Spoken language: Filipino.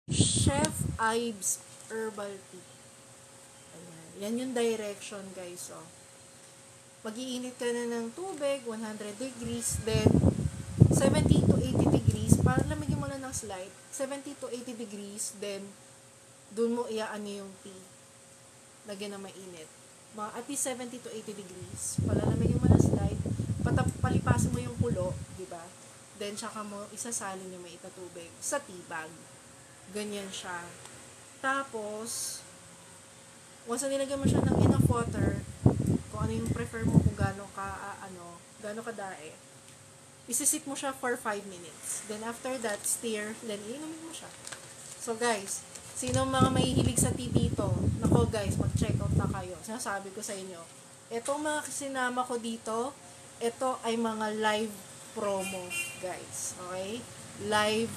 Chef Ives Herbal Tea. Ayan. Yan yung direction, guys. Oh. Mag-iinit ka na ng tubig, 100 degrees, then 70 to 80 degrees, para lamigin mo lang ng slight, 70 to 80 degrees, then dun mo iaano yung tea. Lagyan na mainit. Mga at least 70 to 80 degrees. Palalamigin mo ng slight, palipasin mo yung kulo, di ba? Then, tsaka mo isasalin yung may itatubig sa tea bag. Ganyan siya. Tapos, once na nilagyan mo siya ng enough water, kung ano yung prefer mo, kung gaano kadae, isisip mo siya for 5 minutes. Then, after that, stir, then iinumin mo siya. So, guys, sino mga mahihilig sa tea dito? Nako, guys, mag-check out na kayo. Sinasabi ko sa inyo, etong mga sinama ko dito, ito ay mga live promo, guys. Okay? Live